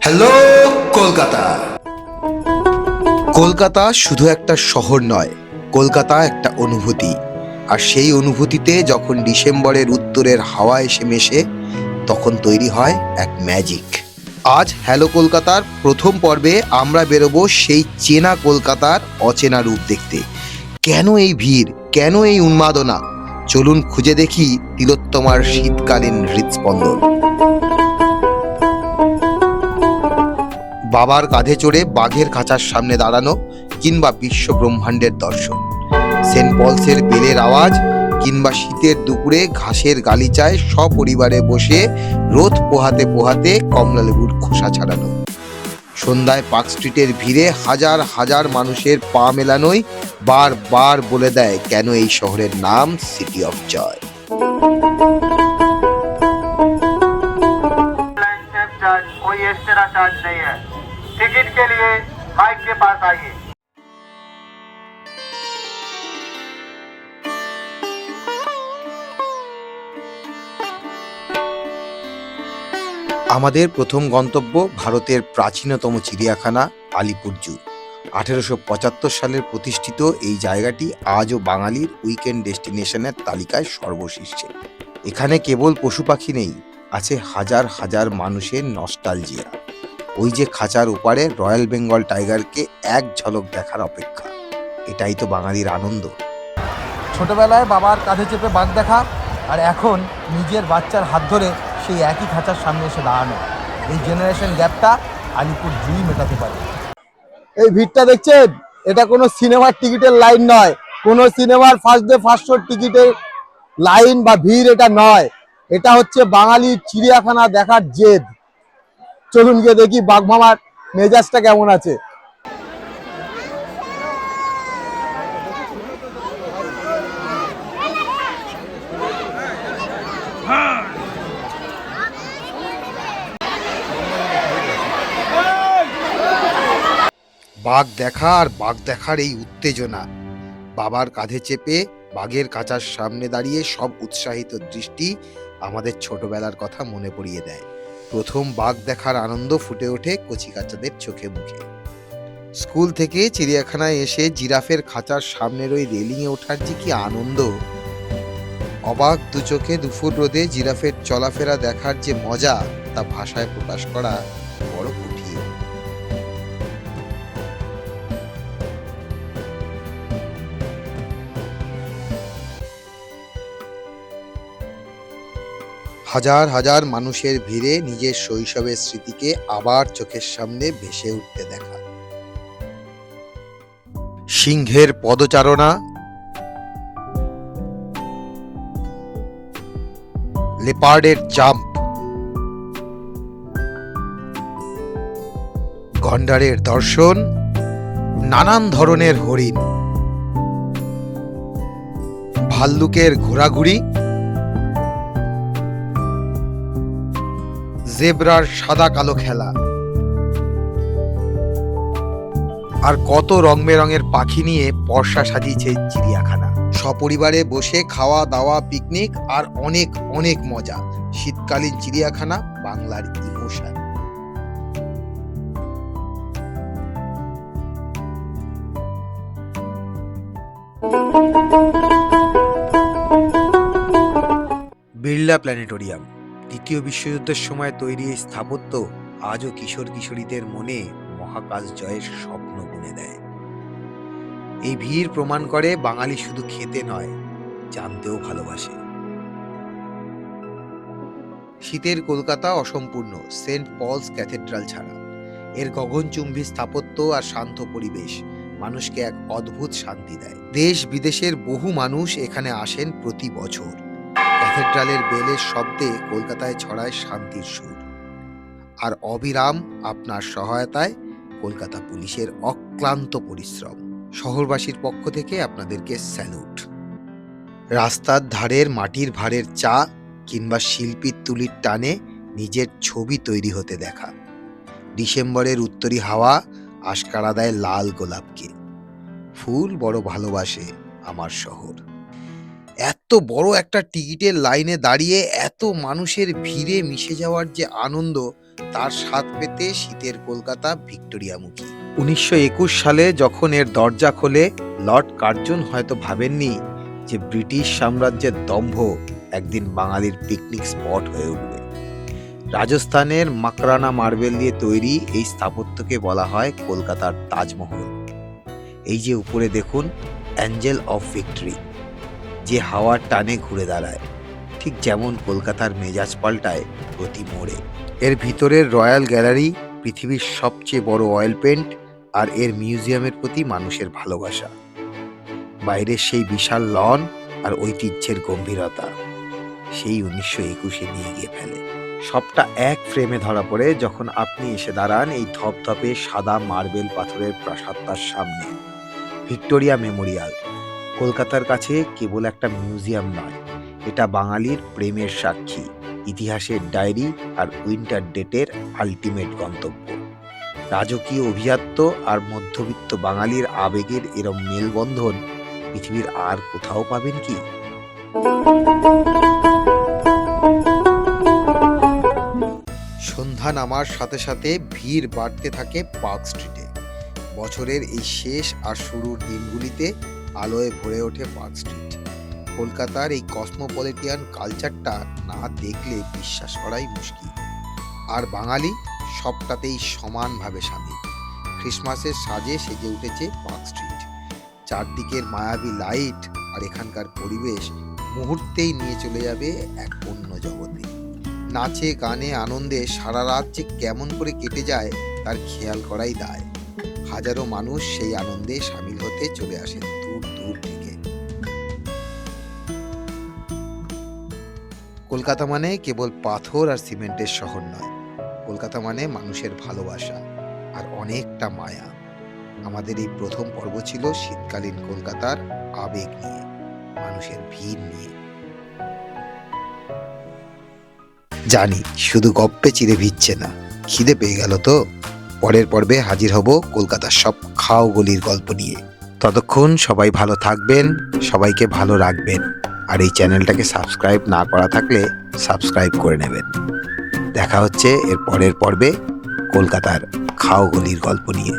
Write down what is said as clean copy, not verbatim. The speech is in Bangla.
হ্যালো কলকাতা। কলকাতা শুধু একটা শহর নয়, কলকাতা একটা অনুভূতি। আর সেই অনুভূতিতে যখন ডিসেম্বরের উত্তরের হাওয়া এসে মেশে, তখন তৈরি হয় এক ম্যাজিক। আজ হ্যালো কলকাতার প্রথম পর্বে আমরা বেরোবো সেই চেনা কলকাতার অচেনা রূপ দেখতে। কেন এই ভিড়, কেন এই উন্মাদনা? চলুন খুঁজে দেখি তিলোত্তমার শীতকালীন হৃদস্পন্দন। বাবার কাঁধে চড়ে বাঘের খাঁচার সামনে দাঁড়ানো, কিংবা বিশ্ব ব্রহ্মাণ্ডের দর্শন, সেন্ট পলসের বেলের আওয়াজ, কিংবা শীতের দুপুরে ঘাসের গালিচায় সপরিবারে বসে রোদ পোহাতে পোহাতে কমলালেবুর খোসা ছাড়ানো, সন্ধ্যায় পার্ক স্ট্রিটের ভিড়ে হাজার হাজার মানুষের পা মেলানোই বারবার বলে দেয় কেন এই শহরের নাম সিটি অফ জয়। कोई एक्स्ट्रा चार्ज नहीं है। टिकट के लिए माइक के पास आइए। আমাদের প্রথম গন্তব্য ভারতের প্রাচীনতম চিড়িয়াখানা আলিপুর জু। 1875 সালের প্রতিষ্ঠিত এই জায়গাটি আজও বাঙালির উইকেন্ড ডেস্টিনেশনের তালিকায় সর্বশীর্ষে। এখানে কেবল পশু পাখি নেই, আছে হাজার হাজার মানুষের নস্টালজিয়া। ওই যে খাঁচার ওপারে রয়্যাল বেঙ্গল টাইগারকে এক ঝলক দেখার অপেক্ষা, এটাই তো বাঙালির আনন্দ। ছোটবেলায় বাবার কাঁধে চেপে বাঘ দেখা, আর এখন নিজের বাচ্চার হাত ধরে সেই একই খাঁচার সামনে এসে দাঁড়ানো, এই জেনারেশন গ্যাপটা আলিপুর জুই মেটাতে পারে। এই ভিড়টা দেখছেন, এটা কোনো সিনেমার টিকিটের লাইন নয়, কোনো সিনেমার ফার্স্ট ডে ফার্স্ট শোর টিকিটের লাইন বা ভিড় এটা নয়। এটা হচ্ছে বাঙালির চিড়িয়াখানা দেখার জেদ। চলুন গিয়ে দেখি বাঘ মামার মেজাজটা কেমন আছে। বাঘ দেখা আর বাঘ দেখার এই উত্তেজনা, বাবার কাঁধে চেপে বাঘের খাঁচার সামনে দাঁড়িয়ে সব উৎসাহিত দৃষ্টি আমাদের ছোটবেলার কথা মনে পড়িয়ে দেয়। প্রথম বাঘ দেখার আনন্দ ফুটে ওঠে কচিকাচাদের চোখে মুখে। স্কুল থেকে চিড়িয়াখানায় এসে জিরাফের খাঁচার সামনের ওই রেলিংয়ে ওঠার যে কি আনন্দ! অবাক দু চোখে দুপুর রোদে জিরাফের চলাফেরা দেখার যে মজা, তা ভাষায় প্রকাশ করা বড় কঠিন। হাজার হাজার মানুষের ভিড়ে নিজের শৈশবের স্মৃতিকে আবার চোখের সামনে ভেসে উঠতে দেখা। সিংহের পদচারণা, লেপার্ডের জাম্প, গন্ডারের দর্শন, নানান ধরনের হরিণ, ভাল্লুকের ঘোরাঘুরি, জেব্রার সাদা কালো খেলা, আর কত রং বেরঙের পাখি নিয়ে পর্ষা সাজিয়েছে চিড়িয়াখানা। সপরিবারে বসে খাওয়া দাওয়া, পিকনিক আর অনেক অনেক মজা। শীতকালীন চিড়িয়াখানা বাংলার ইমোশন। বিড়লা প্ল্যানেটোরিয়াম। দ্বিতীয় বিশ্বযুদ্ধের সময় তৈরি এই স্থাপত্য আজও কিশোর কিশোরীদের মনে মহাকাশ জয়ের স্বপ্ন বুনে দেয়। এই ভিড় প্রমাণ করে বাঙালি শুধু খেতে নয়, জানতেও ভালোবাসে। শীতের কলকাতা অসম্পূর্ণ সেন্ট পলস ক্যাথেড্রাল ছাড়া। এর গগনচুম্বী স্থাপত্য আর শান্ত পরিবেশ মানুষকে এক অদ্ভুত শান্তি দেয়। দেশ বিদেশের বহু মানুষ এখানে আসেন প্রতি বছর। ক্যাথেড্রালের বেলের শব্দে কলকাতায় ছড়ায় শান্তির সুর। আর অবিরাম আপনার সহায়তায় কলকাতা পুলিশের অক্লান্ত পরিশ্রম। শহরবাসীর পক্ষ থেকে আপনাদেরকে স্যালুট। রাস্তার ধারের মাটির ভাঁড়ের চা, কিংবা শিল্পীর তুলির টানে নিজের ছবি তৈরি হতে দেখা। ডিসেম্বরের উত্তরি হাওয়া আশকারা দেয় লাল গোলাপকে। ফুল বড় ভালোবাসে আমার শহর। এত বড় একটা টিকিটের লাইনে দাঁড়িয়ে এত মানুষের ভিড়ে মিশে যাওয়ার যে আনন্দ, তার স্বাদ পেতে শীতের কলকাতা ভিক্টোরিয়ামুখী। 1921 সালে যখন এর দরজা খোলে, লর্ড কার্জন হয়তো ভাবেননি যে ব্রিটিশ সাম্রাজ্যের দম্ভ একদিন বাঙালির পিকনিক স্পট হয়ে উঠবে। রাজস্থানের মাকরানা মার্বেল দিয়ে তৈরি এই স্থাপত্যকে বলা হয় কলকাতার তাজমহল। এই যে উপরে দেখুন অ্যাঞ্জেল অফ ভিক্টরি, যে হাওয়ার টানে ঘুরে দাঁড়ায়, ঠিক যেমন কলকাতার মেজাজ পাল্টায় প্রতি মোড়ে। এর ভিতরের রয়্যাল গ্যালারি, পৃথিবীর সবচেয়ে বড় অয়েল পেন্ট, আর এর মিউজিয়ামের প্রতি মানুষের ভালোবাসা। বাইরের সেই বিশাল লন আর ঐতিহ্যের গম্ভীরতা সেই 1921-এ নিয়ে গিয়ে ফেলে। সবটা এক ফ্রেমে ধরা পড়ে যখন আপনি এসে দাঁড়ান এই ধপধপে সাদা মার্বেল পাথরের প্রাসাদটার সামনে। ভিক্টোরিয়া মেমোরিয়াল কলকাতার কাছে কেবল একটা মিউজিয়াম নয়, এটা বাঙালির প্রেমের সাক্ষী, ইতিহাসের ডায়েরি আর উইন্টার ডেটের আল্টিমেট গন্তব্য। রাজকীয় অভিজাত্য আর মধ্যবিত্ত বাঙালির আবেগের এরম মেলবন্ধন পৃথিবীর আর কোথাও পাবেন কি? সন্ধ্যা নামার সাথে সাথে ভিড় বাড়তে থাকে পার্ক স্ট্রিটে। বছরের এই শেষ আর শুরুর দিনগুলিতে আলোয় ভরে ওঠে পার্ক স্ট্রিট। কলকাতার এই কসমোপলিটিয়ান কালচারটা না দেখলে বিশ্বাস করাই মুশকিল। আর বাঙালি সবটাতেই সমানভাবে সামিল। ক্রিসমাসের সাজে সেজে উঠেছে পার্ক স্ট্রিট। চারদিকের মায়াবী লাইট আর এখানকার পরিবেশ মুহূর্তেই নিয়ে চলে যাবে এক অন্য জগতে। নাচে গানে আনন্দে সারা রাত যে কেমন করে কেটে যায় তার খেয়াল করাই দায়। হাজারো মানুষ সেই আনন্দে সামিল হতে চলে আসেন দূর দূর থেকে। কলকাতা মানে কেবল পাথর আর সিমেন্টের শহর নয়, কলকাতা মানে মানুষের ভালোবাসা আর অনেকটা মায়া। আমাদের এই প্রথম পর্ব ছিল শীতকালীন কলকাতার আবেগ নিয়ে, মানুষের ভিড় নিয়ে। জানি শুধু গপ্পে চিড়ে ভিজছে না, খিদে পেয়ে গেল তো। পরের পর্বে হাজির হব কলকাতার সব খাও গলির গল্প নিয়ে। ততক্ষণ সবাই ভালো থাকবেন, সবাইকে ভালো রাখবেন, আর এই চ্যানেলটাকে সাবস্ক্রাইব না করা থাকলে সাবস্ক্রাইব করে নেবেন। দেখা হচ্ছে এর পরের পর্বে কলকাতার খাও গলির গল্প নিয়ে।